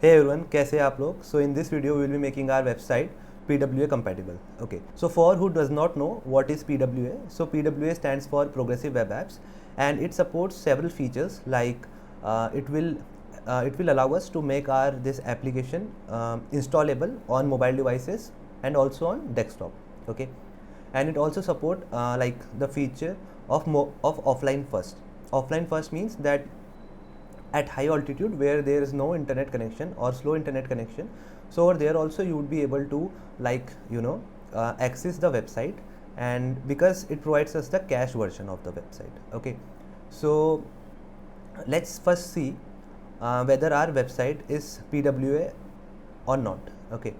Hey everyone, कैसे हैं आप लोग? So in this video we will be making our website PWA compatible. Okay. So for who does not know what is PWA, so PWA stands for Progressive Web Apps, and it supports several features like it will allow us to make our this application installable on mobile devices and also on desktop. Okay, and it also support like the feature of offline first. Offline first means that at high altitude where there is no internet connection or slow internet connection, so over there also you would be able to access the website, and because it provides us the cache version of the website. Okay, so let's first see whether our website is PWA or not. Okay,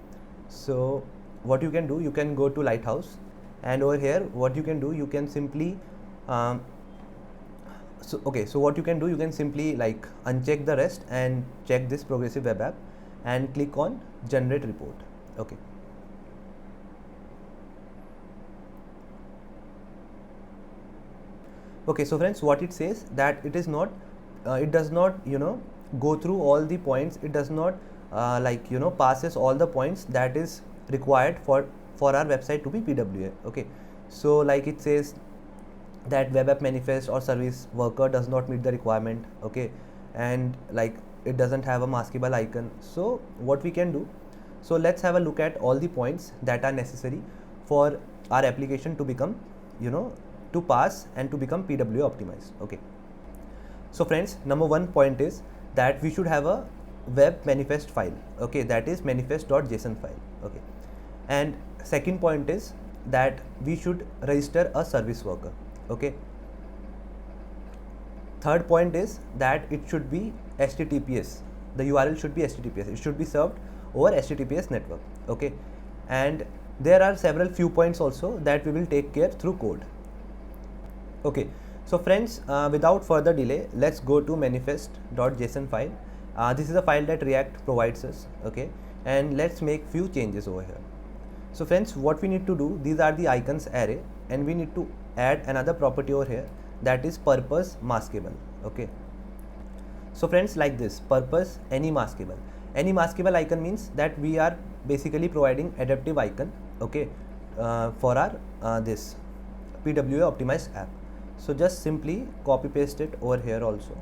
so what you can do, you can go to Lighthouse, and over here what you can do, you can simply so what you can do, you can simply like uncheck the rest and check this Progressive Web App and click on generate report. Okay, okay, so friends, what it says that it is not it does not go through all the points. It does not passes all the points that is required for our website to be PWA. Okay, so like it says that web app manifest or service worker does not meet the requirement. Okay, and like it doesn't have a maskable icon. So what we can do, so let's have a look at all the points that are necessary for our application to become to pass and to become PWA optimized. Okay, so friends, number one point is that we should have a web manifest file. Okay, that is manifest.json file. Okay, and second point is that we should register a service worker. Okay, third point is that it should be HTTPS. The URL should be HTTPS. It should be served over HTTPS network. Okay, and there are several few points also that we will take care through code. Okay, so friends, without further delay, let's go to manifest.json file. This is a file that React provides us. Okay, and let's make few changes over here. So friends, what we need to do, these are the icons array, and we need to add another property over here, that is purpose maskable. Okay, so friends, like this purpose any maskable icon means that we are basically providing adaptive icon. Okay, for our this PWA optimized app. So just simply copy paste it over here also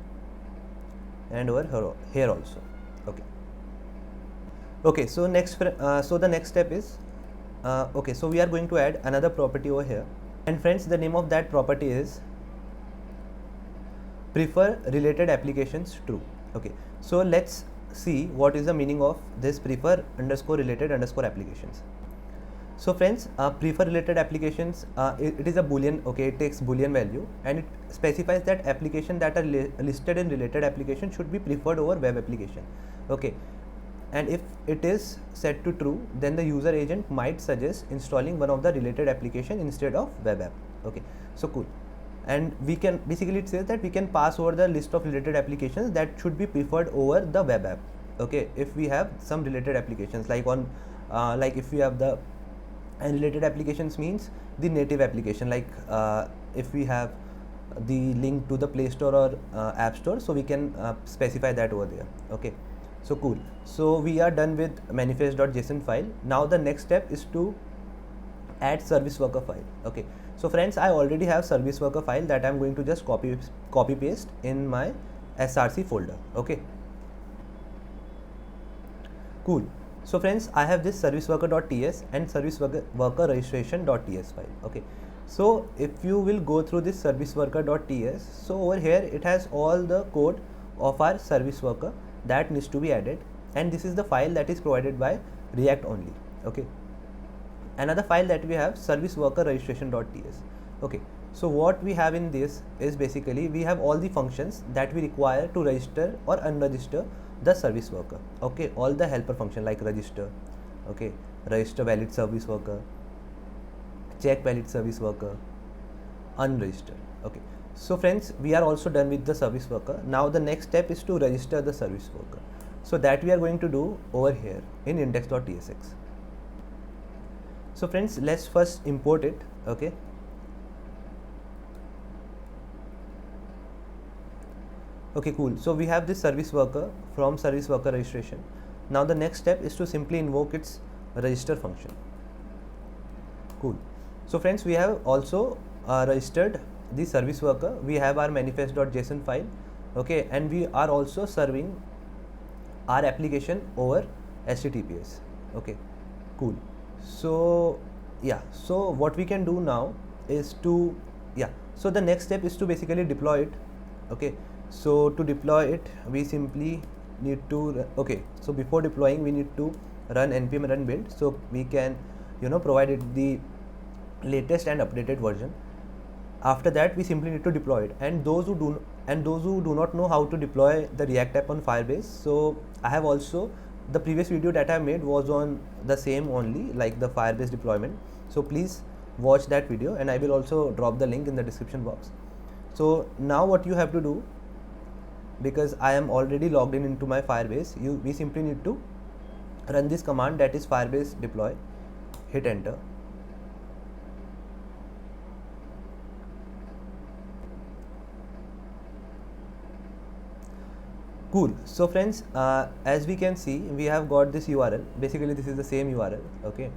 and over here also. Okay, okay, so so the next step is okay, so we are going to add another property over here, and friends, the name of that property is prefer related applications true. Okay, so let's see what is the meaning of this prefer underscore related underscore applications. So friends, prefer related applications, it is a boolean. Okay, it takes boolean value and it specifies that application that are listed in related application should be preferred over web application. Okay, and if it is set to true, then the user agent might suggest installing one of the related application instead of web app. Okay, so cool. And we can basically, it says that we can pass over the list of related applications that should be preferred over the web app. Okay, if we have some related applications like on like if we have the, and related applications means the native application, like if we have the link to the Play Store or App Store, so we can specify that over there. Okay, so cool. So we are done with manifest.json file. Now the next step is to add service worker file. Okay, so friends, I already have service worker file that I'm going to just copy paste in my src folder. Okay, cool. So friends, I have this service worker.ts and service worker registration.ts file. Okay, so if you will go through this service worker.ts, so over here it has all the code of our service worker that needs to be added, and this is the file that is provided by React only. Okay, another file that we have, service worker registration.ts. Okay, so what we have in this is basically we have all the functions that we require to register or unregister the service worker. Okay, all the helper function like register. Okay, register valid service worker, check valid service worker, unregister. Okay, so friends, we are also done with the service worker. Now the next step is to register the service worker, so that we are going to do over here in index.tsx. So friends, let's first import it. Okay, okay, cool. So we have this service worker from service worker registration. Now the next step is to simply invoke its register function. Cool. So friends, we have also registered the service worker. We have our manifest.json file, okay, and we are also serving our application over HTTPS. Okay, cool. So yeah, so what we can do now is to, so the next step is to basically deploy it. Okay, so to deploy it, we simply need to, okay, so before deploying we need to run npm run build, so we can provide it the latest and updated version. After that we simply need to deploy it, and those who do not know how to deploy the React app on Firebase, so I have also, the previous video that I made was on the same only, like the Firebase deployment, so please watch that video, and I will also drop the link in the description box. So now what you have to do, because I am already logged in into my Firebase, we simply need to run this command, that is Firebase deploy, hit enter. Cool. So friends, as we can see, we have got this URL. Basically this is the same URL. Okay,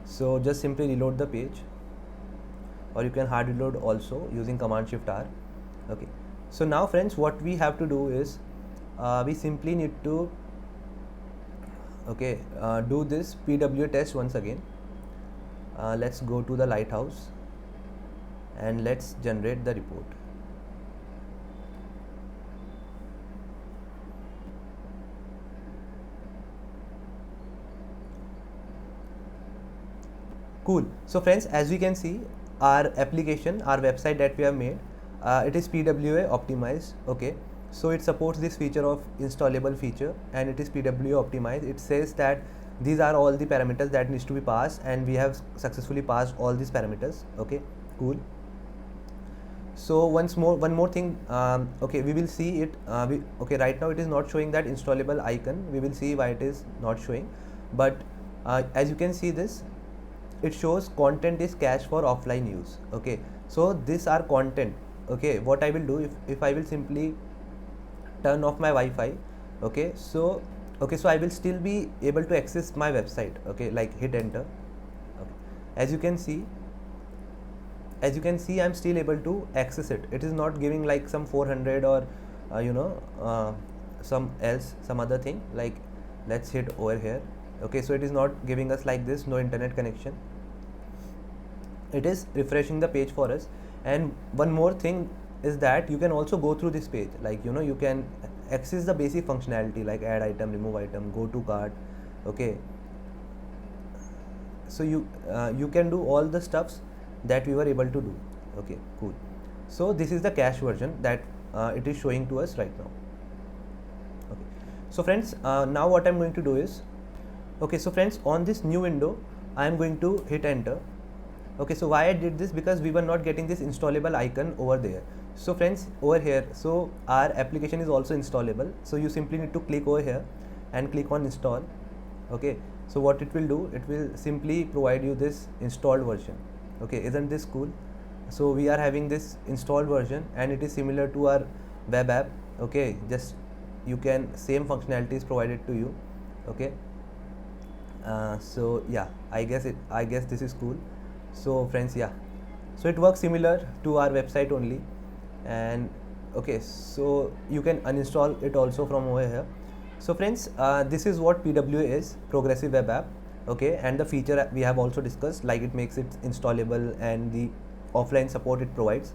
so just simply reload the page, or you can hard reload also using command shift R. Okay, so now friends, what we have to do is we simply need to do this PWA test once again. Let's go to the Lighthouse and let's generate the report. Cool. So friends, as we can see, our application, our website that we have made, it is PWA optimized. Okay, so it supports this feature of installable feature, and it is PWA optimized. It says that these are all the parameters that needs to be passed, and we have successfully passed all these parameters. Okay, cool. So one more thing, okay, we will see it, right now it is not showing that installable icon. We will see why it is not showing, but as you can see this, it shows content is cached for offline use. Okay, so this are content. Okay, what I will do, if I will simply turn off my Wi-Fi, okay, so I will still be able to access my website. Okay, like hit enter. Okay, as you can see I'm still able to access it. It is not giving like some 400 or some other thing, like let's hit over here. Okay, so it is not giving us like this, no internet connection. It is refreshing the page for us. And one more thing is that you can also go through this page, like you can access the basic functionality like add item, remove item, go to cart. Okay, so you can do all the stuffs that we were able to do. Okay, cool. So this is the cache version that it is showing to us right now. Okay, so friends, now what I'm going to do is, okay, so friends, on this new window I am going to hit enter. Okay, so why I did this, because we were not getting this installable icon over there. So friends, over here, so our application is also installable, so you simply need to click over here and click on install. Okay, so what it will do, it will simply provide you this installed version. Okay, isn't this cool? So we are having this installed version, and it is similar to our web app. Okay, just you can, same functionality is provided to you. Okay, so yeah, I guess this is cool. So friends, yeah, so it works similar to our website only. And okay, so you can uninstall it also from over here. So friends, this is what PWA is, progressive web app. Okay, and the feature we have also discussed, like it makes it installable and the offline support it provides.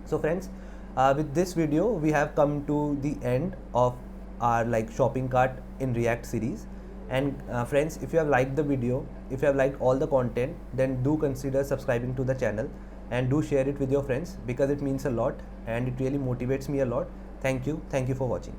So friends, with this video we have come to the end of our like shopping cart in React series. And friends, if you have liked the video, if you have liked all the content, then do consider subscribing to the channel, and do share it with your friends, because it means a lot and it really motivates me a lot. Thank you for watching.